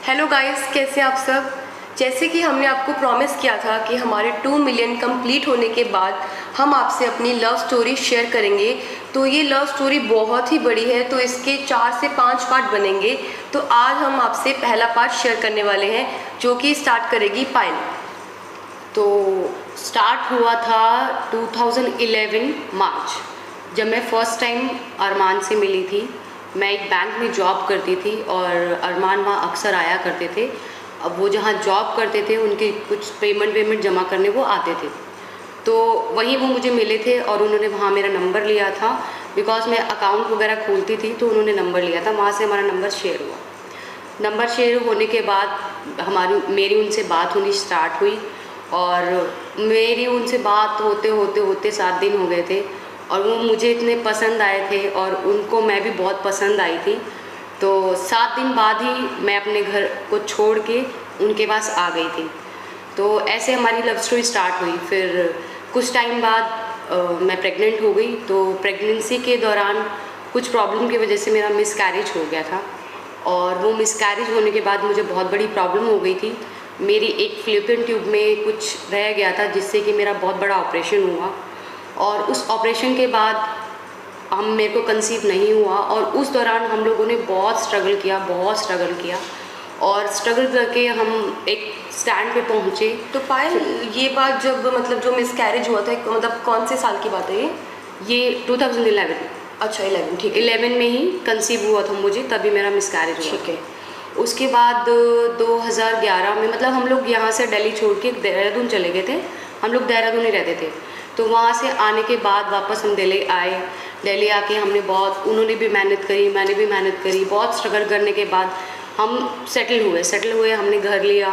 Hello guys, कैसे आप सब। जैसे कि हमने आपको प्रॉमिस किया था कि हमारे 2 मिलियन कंप्लीट होने के बाद हम आपसे अपनी लव स्टोरी शेयर करेंगे। तो ये लव स्टोरी बहुत ही बड़ी है, तो इसके 4 से 5 पार्ट बनेंगे। तो आज हम आपसे पहला पार्ट शेयर करने वाले हैं, जो कि स्टार्ट करेगी पायल। तो स्टार्ट हुआ था 2011 मार्च, जब मैं फ़र्स्ट टाइम अरमान से मिली थी। मैं एक बैंक में जॉब करती थी और अरमान वहाँ अक्सर आया करते थे। अब वो जहाँ जॉब करते थे उनके कुछ पेमेंट जमा करने वो आते थे, तो वहीं वो मुझे मिले थे और उन्होंने वहाँ मेरा नंबर लिया था। बिकॉज मैं अकाउंट वगैरह खोलती थी तो उन्होंने नंबर लिया था, वहाँ से हमारा नंबर शेयर हुआ। नंबर शेयर होने के बाद मेरी उनसे बात होनी स्टार्ट हुई और मेरी उनसे बात होते 7 दिन हो गए थे और वो मुझे इतने पसंद आए थे और उनको मैं भी बहुत पसंद आई थी। तो 7 दिन बाद ही मैं अपने घर को छोड़ के उनके पास आ गई थी। तो ऐसे हमारी लव स्टोरी स्टार्ट हुई। फिर कुछ टाइम बाद मैं प्रेग्नेंट हो गई। तो प्रेगनेंसी के दौरान कुछ प्रॉब्लम की वजह से मेरा मिसकैरेज हो गया था और वो मिसकैरेज होने के बाद मुझे बहुत बड़ी प्रॉब्लम हो गई थी। मेरी एक फ़्लूपियन ट्यूब में कुछ रह गया था, जिससे कि मेरा बहुत बड़ा ऑपरेशन हुआ और उस ऑपरेशन के बाद मेरे को कंसीव नहीं हुआ। और उस दौरान हम लोगों ने बहुत स्ट्रगल किया और स्ट्रगल करके हम एक स्टैंड पे पहुँचे। तो पायल, ये बात जब मतलब जो मिसकैरेज हुआ था, मतलब कौन से साल की बात है ये 2011। अच्छा, 11, ठीक है। 11 में ही कंसीव हुआ था मुझे, तभी मेरा मिसकैरेज हुआ। ठीक है। उसके बाद 2011 में मतलब हम लोग यहाँ से दिल्ली छोड़ के देहरादून चले गए थे। हम लोग देहरादून ही रहते थे। तो वहाँ से आने के बाद वापस हम दिल्ली आए। दिल्ली आके हमने उन्होंने भी मेहनत करी, मैंने भी मेहनत करी। बहुत स्ट्रगल करने के बाद हम सेटल हुए, हमने घर लिया।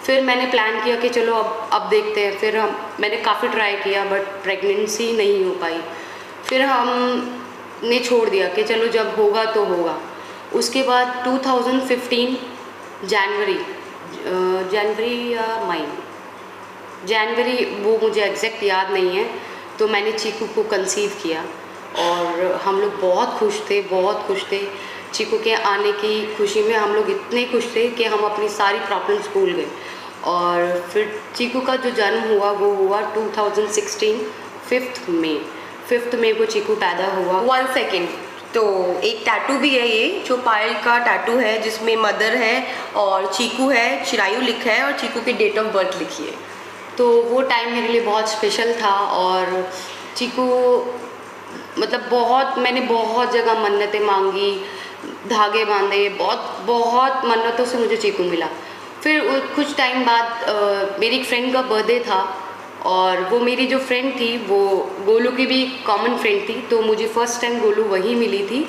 फिर मैंने प्लान किया कि चलो अब देखते हैं। फिर मैंने काफ़ी ट्राई किया बट प्रेगनेंसी नहीं हो पाई। फिर हमने छोड़ दिया कि चलो जब होगा तो होगा। उसके बाद 2015 जनवरी या मई, जनवरी, वो मुझे एग्जैक्ट याद नहीं है। तो मैंने चीकू को कंसीव किया और हम लोग बहुत खुश थे। चीकू के आने की खुशी में हम लोग इतने खुश थे कि हम अपनी सारी प्रॉब्लम्स भूल गए। और फिर चीकू का जो जन्म हुआ वो हुआ 2016 5 मई को चीकू पैदा हुआ। 1 सेकेंड, तो एक टैटू भी है ये, जो पायल का टैटू है, जिसमें मदर है और चीकू है, चिरायु लिखा है और चीकू की डेट ऑफ बर्थ लिखी है। तो वो टाइम मेरे लिए बहुत स्पेशल था और चीकू मतलब मैंने बहुत जगह मन्नतें मांगी, धागे बांधे, बहुत मन्नतों से मुझे चीकू मिला। फिर कुछ टाइम बाद मेरी एक फ्रेंड का बर्थडे था और वो मेरी जो फ्रेंड थी वो गोलू की भी कॉमन फ्रेंड थी। तो मुझे फ़र्स्ट टाइम गोलू वहीं मिली थी,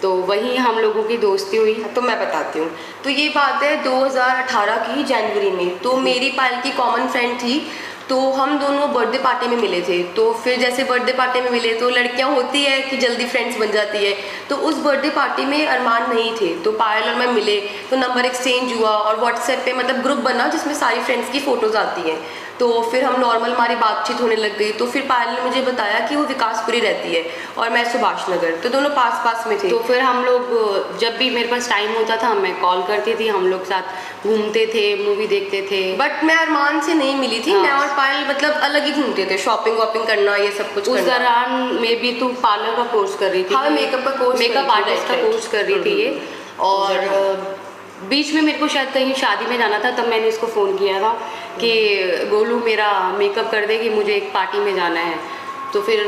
तो वहीं हम लोगों की दोस्ती हुई। तो मैं बताती हूँ। तो ये बात है 2018 की जनवरी में। तो मेरी पायल की कॉमन फ्रेंड थी, तो हम दोनों बर्थडे पार्टी में मिले थे। तो फिर जैसे बर्थडे पार्टी में मिले तो लड़कियां होती है कि जल्दी फ्रेंड्स बन जाती है। तो उस बर्थडे पार्टी में अरमान नहीं थे, तो पायल और मैं मिले, तो नंबर एक्सचेंज हुआ और व्हाट्सएप पे मतलब ग्रुप बना जिसमें सारी फ्रेंड्स की फ़ोटोज़ आती हैं। तो फिर हम नॉर्मल हमारी बातचीत होने लग गई। तो फिर पायल ने मुझे बताया कि वो विकासपुरी रहती है और मैं सुभाष नगर, तो दोनों पास में थे। तो फिर हम लोग जब भी मेरे पास टाइम होता था मैं कॉल करती थी, हम लोग साथ घूमते थे, मूवी देखते थे। बट मैं अरमान से नहीं मिली थी। मैं और पायल मतलब अलग ही घूमते थे, शॉपिंग वॉपिंग करना, ये सब कुछ। उस दौरान में भी तू पार्लर का कोर्स कर रही थी। हाँ, मेकअप आर्टिस्ट का कोर्स कर रही थी ये। और बीच में मेरे को शायद कहीं शादी में जाना था, तब मैंने इसको फ़ोन किया था कि गोलू मेरा मेकअप कर दे कि मुझे एक पार्टी में जाना है। तो फिर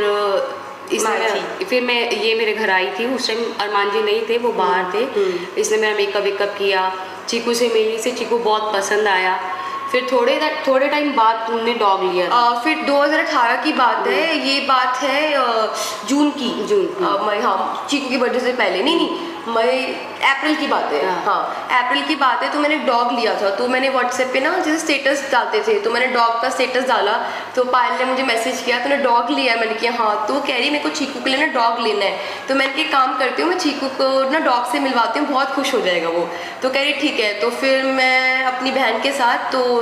ये मेरे घर आई थी। उस टाइम अरमान जी नहीं थे, वो बाहर थे। इसने मेरा मेकअप किया, चीकू से मिली, से चीकू बहुत पसंद आया। फिर थोड़े टाइम बाद तुमने डॉग लिया। फिर 2018 की बात है, ये बात है जून की। मई, हाँ, चीकू की बर्थडे से पहले, नहीं अप्रैल की बात है। हाँ, अप्रैल की बात है। तो मैंने डॉग लिया था। तो मैंने व्हाट्सएप पे ना जैसे स्टेटस डालते थे, तो मैंने डॉग का स्टेटस डाला। तो पायल ने मुझे मैसेज किया, तूने डॉग लिया है? मैंने किया हाँ। तो कह रही मेरे को चीकू के लिए ना डॉग लेना है। तो मैंने एक काम करती हूँ, मैं चीकू को ना डॉग से मिलवाती हूँ, बहुत खुश हो जाएगा वो। तो कह रही ठीक है। तो फिर मैं अपनी बहन के साथ तो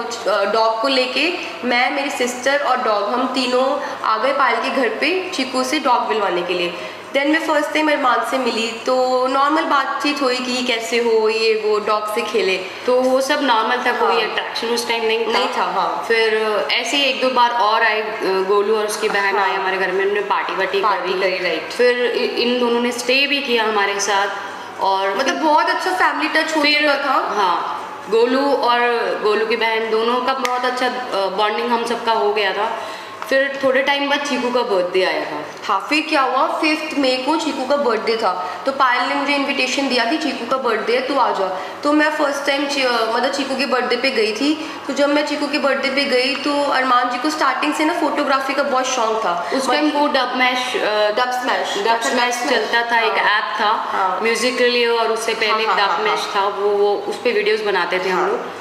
डॉग को लेके, मैं, मेरी सिस्टर और डॉग, हम तीनों आ गए पायल के घर पे चीकू से डॉग मिलवाने के लिए। देन मैं फर्स्ट टाइम अरमान से मिली तो नॉर्मल बातचीत हुई कि कैसे हो, ये वो, डॉग से खेले, तो वो सब नॉर्मल था, कोई हाँ। अट्रैक्शन उस टाइम नहीं था। हाँ। फिर ऐसे ही एक दो बार और आए, गोलू और उसकी बहन हाँ। आए हमारे घर में, उन्होंने पार्टी वार्टी करी, राइट। फिर इन दोनों ने स्टे भी किया हमारे साथ, और मतलब बहुत अच्छा फैमिली टच हो चुका था। हाँ, गोलू और गोलू की बहन दोनों का बहुत अच्छा बॉन्डिंग हम सबका हो गया था। फिर थोड़े टाइम बाद चीकू का बर्थडे आया था। हाँ, फिर क्या हुआ, 5 मई को चीकू का बर्थडे था, तो पायल ने मुझे इनविटेशन दिया कि चीकू का बर्थडे है, तू आ जा। तो मैं फर्स्ट टाइम मतलब चीकू के बर्थडे पे गई थी। तो जब मैं चीकू के बर्थडे पे गई तो अरमान जी को स्टार्टिंग से ना फोटोग्राफी का बहुत शौक था। उस टाइम वो डब स्मैश चलता था, एक ऐप था म्यूजिक के लिए, और उससे पहले डब मैश था, वो उस पर वीडियोज़ बनाते थे हम लोग।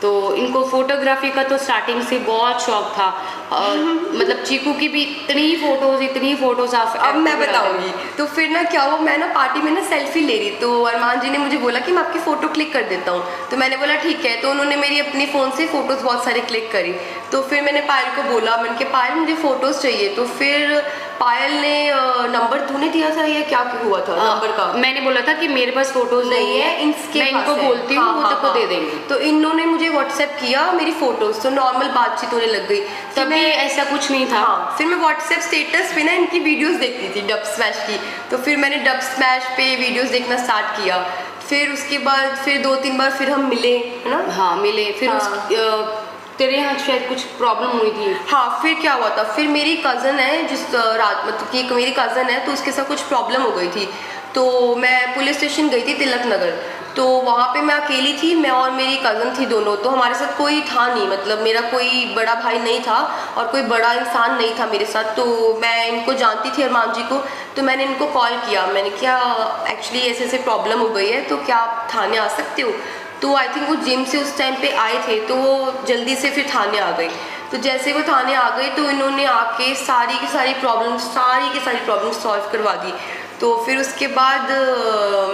तो इनको फोटोग्राफी का तो स्टार्टिंग से बहुत शौक था, मतलब चीकू की भी इतनी फोटोज अब मैं बताऊंगी। तो फिर ना क्या हुआ, मैं ना पार्टी में ना सेल्फी ले रही, तो अरमान जी ने मुझे बोला कि मैं आपकी फ़ोटो क्लिक कर देता हूँ। तो मैंने बोला ठीक है। तो उन्होंने मेरी अपनी फ़ोन से फ़ोटोज़ बहुत सारी क्लिक करी। तो फिर मैंने पायल को बोला, मैंने कहा पायल मुझे फ़ोटोज़ चाहिए। तो फिर पायल ने नंबर तूने दिया था या क्या हुआ था नंबर का? मैंने बोला था कि मेरे पास फोटोज नहीं है, मैं इनको बोलती हूँ, वो तब को दे देंगे। तो इन्होंने मुझे व्हाट्सएप किया मेरी फ़ोटोज़, तो नॉर्मल बातचीत होने लग गई। तभी ऐसा कुछ नहीं था। हाँ, फिर मैं व्हाट्सएप स्टेटस पे ना इनकी वीडियोस देखती थी डब स्मैश की। तो फिर मैंने डब स्मैश पे वीडियोस देखना स्टार्ट किया। फिर उसके बाद फिर 2-3 बार फिर हम मिले, है ना? हाँ, मिले। फिर तेरे यहाँ शायद कुछ प्रॉब्लम हुई थी। हाँ, फिर क्या हुआ था, फिर मेरी कज़न है जिस रात, मतलब कि मेरी कज़न है, तो उसके साथ कुछ प्रॉब्लम हो गई थी। तो मैं पुलिस स्टेशन गई थी तिलक नगर। तो वहाँ पे मैं अकेली थी, मैं और मेरी कज़न थी दोनों। तो हमारे साथ कोई था नहीं, मतलब मेरा कोई बड़ा भाई नहीं था और कोई बड़ा इंसान नहीं था मेरे साथ। तो मैं इनको जानती थी अरमान जी को, तो मैंने इनको कॉल किया। मैंने क्या एक्चुअली ऐसे ऐसे प्रॉब्लम हो गई है, तो क्या आप थाने आ सकते हो? तो आई थिंक वो जिम से उस टाइम पे आए थे, तो वो जल्दी से फिर थाने आ गई। तो जैसे वो थाने आ गई तो इन्होंने आके सारी की सारी प्रॉब्लम सॉल्व करवा दी। तो फिर उसके बाद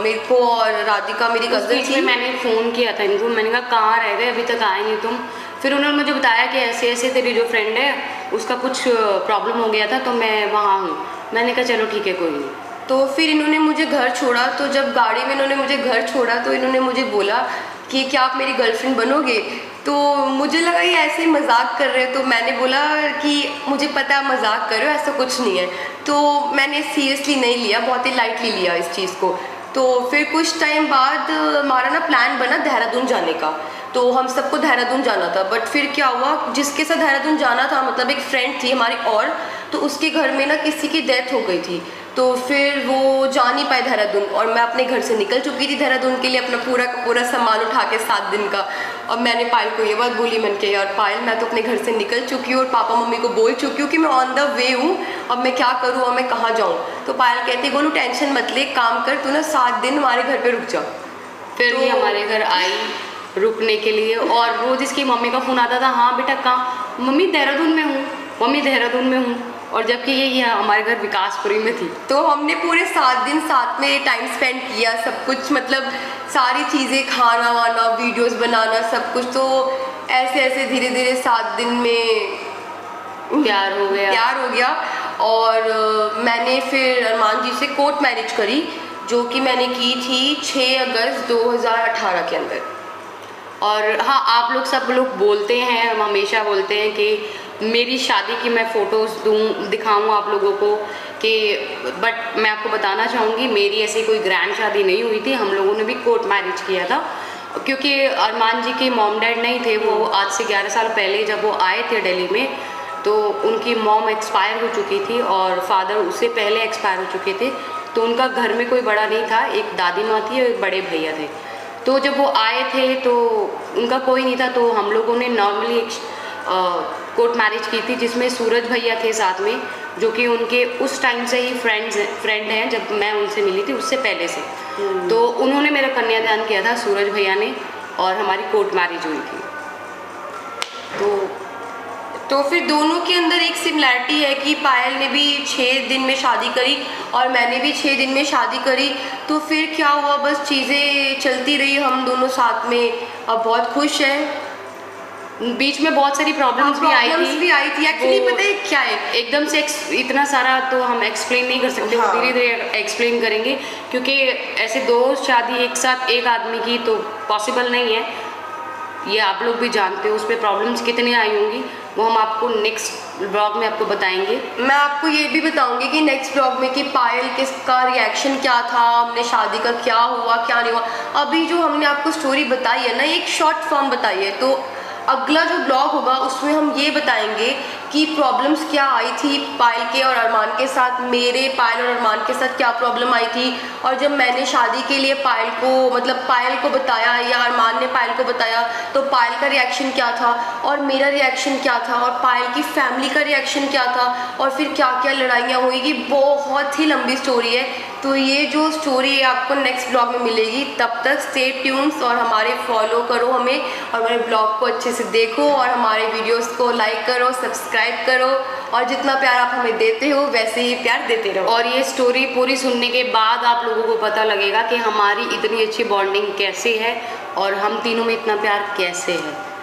मेरे को और राधिका मेरी कज़न थी, मैंने फ़ोन किया था इनको, मैंने कहा कहाँ रह गए, अभी तक आए नहीं तुम। फिर उन्होंने मुझे बताया कि ऐसे ऐसे तेरी जो फ्रेंड है उसका कुछ प्रॉब्लम हो गया था, तो मैं वहाँ हूँ। मैंने कहा चलो ठीक है, कोई नहीं। तो फिर इन्होंने मुझे घर छोड़ा। तो जब गाड़ी में इन्होंने मुझे घर छोड़ा तो इन्होंने मुझे बोला कि क्या आप मेरी गर्लफ्रेंड बनोगे? तो मुझे लगा ये ऐसे ही मजाक कर रहे हैं। तो मैंने बोला कि मुझे पता है मजाक कर रहे हो, ऐसा कुछ नहीं है। तो मैंने सीरियसली नहीं लिया, बहुत ही लाइटली लिया इस चीज़ को। तो फिर कुछ टाइम बाद हमारा ना प्लान बना देहरादून जाने का। तो हम सबको देहरादून जाना था, बट फिर क्या हुआ, जिसके साथ देहरादून जाना था, मतलब एक फ्रेंड थी हमारी, और तो उसके घर में ना किसी की डेथ हो गई थी। तो फिर वो जा नहीं पाए देहरादून, और मैं अपने घर से निकल चुकी थी देहरादून के लिए, अपना पूरा का पूरा सामान उठा के 7 दिन का। और मैंने पायल को ये बात बोली, मैंने कहा यार पायल, मैं तो अपने घर से निकल चुकी हूँ और पापा मम्मी को बोल चुकी हूँ कि मैं ऑन द वे हूँ, अब मैं क्या करूँ और मैं कहाँ जाऊँ? तो पायल कहती बोलू टेंशन मत ले, काम कर, तू ना 7 दिन हमारे घर पर रुक जा। फिर ये हमारे घर आई रुकने के लिए, और रोज इसकी मम्मी का फ़ोन आता था, हाँ बेटा कहाँ? मम्मी देहरादून में हूँ, मम्मी देहरादून में हूँ। और जबकि ये हमारे घर विकासपुरी में थी। तो हमने पूरे 7 दिन साथ में टाइम स्पेंड किया, सब कुछ, मतलब सारी चीज़ें, खाना वाना, वीडियोस बनाना, सब कुछ। तो ऐसे ऐसे धीरे धीरे 7 दिन में प्यार हो गया। और मैंने फिर अरमान जी से कोर्ट मैरिज करी, जो कि मैंने की थी 6 अगस्त 2018 के अंदर। और हाँ, आप लोग सब लोग बोलते हैं, हम हमेशा बोलते हैं कि मेरी शादी की मैं फ़ोटोज़ दिखाऊँ आप लोगों को, कि बट मैं आपको बताना चाहूँगी मेरी ऐसी कोई ग्रैंड शादी नहीं हुई थी। हम लोगों ने भी कोर्ट मैरिज किया था, क्योंकि अरमान जी के मॉम डैड नहीं थे। वो आज से 11 साल पहले जब वो आए थे दिल्ली में, तो उनकी मॉम एक्सपायर हो चुकी थी और फादर उससे पहले एक्सपायर हो चुके थे। तो उनका घर में कोई बड़ा नहीं था, एक दादी माँ थी और एक बड़े भैया थे। तो जब वो आए थे तो उनका कोई नहीं था, तो हम लोगों ने नॉर्मली एक कोर्ट मैरिज की थी, जिसमें सूरज भैया थे साथ में, जो कि उनके उस टाइम से ही फ्रेंड हैं, जब मैं उनसे मिली थी उससे पहले से। तो उन्होंने मेरा कन्यादान किया था, सूरज भैया ने, और हमारी कोर्ट मैरिज हुई थी। तो फिर दोनों के अंदर एक सिमिलैरिटी है कि पायल ने भी 6 दिन में शादी करी और मैंने भी 6 दिन में शादी करी। तो फिर क्या हुआ, बस चीज़ें चलती रही, हम दोनों साथ में अब बहुत खुश हैं। बीच में बहुत सारी प्रॉब्लम्स भी आई थी एक्चुअली पता है क्या है, एकदम से इतना सारा तो हम एक्सप्लेन नहीं कर सकते, हाँ। धीरे धीरे एक्सप्लेन करेंगे, क्योंकि ऐसे 2 शादी एक साथ एक आदमी की तो पॉसिबल नहीं है, ये आप लोग भी जानते हो। उस पर प्रॉब्लम्स कितनी आई होंगी वो हम आपको नेक्स्ट ब्लॉग में आपको बताएंगे। मैं आपको ये भी बताऊंगी कि नेक्स्ट ब्लॉग में कि पायल किसका रिएक्शन क्या था, हमने शादी का क्या हुआ क्या नहीं हुआ। अभी जो हमने आपको स्टोरी बताई है ना, एक शॉर्ट फॉर्म बताई है, तो अगला जो ब्लॉग होगा उसमें हम ये बताएंगे कि प्रॉब्लम्स क्या आई थी पायल के और अरमान के साथ, मेरे पायल और अरमान के साथ क्या प्रॉब्लम आई थी, और जब मैंने शादी के लिए पायल को मतलब पायल को बताया या अरमान ने पायल को बताया तो पायल का रिएक्शन क्या था और मेरा रिएक्शन क्या था और पायल की फैमिली का रिएक्शन क्या था, और फिर क्या क्या लड़ाइयाँ हुई। कि बहुत ही लंबी स्टोरी है, तो ये जो स्टोरी है आपको नेक्स्ट ब्लॉग में मिलेगी। तब तक स्टे ट्यून्स और हमारे फॉलो करो हमें, और हमारे ब्लॉग को अच्छे से देखो और हमारे वीडियोस को लाइक करो, सब्सक्राइब करो, और जितना प्यार आप हमें देते हो वैसे ही प्यार देते रहो। और ये स्टोरी पूरी सुनने के बाद आप लोगों को पता लगेगा कि हमारी इतनी अच्छी बॉन्डिंग कैसे है और हम तीनों में इतना प्यार कैसे है।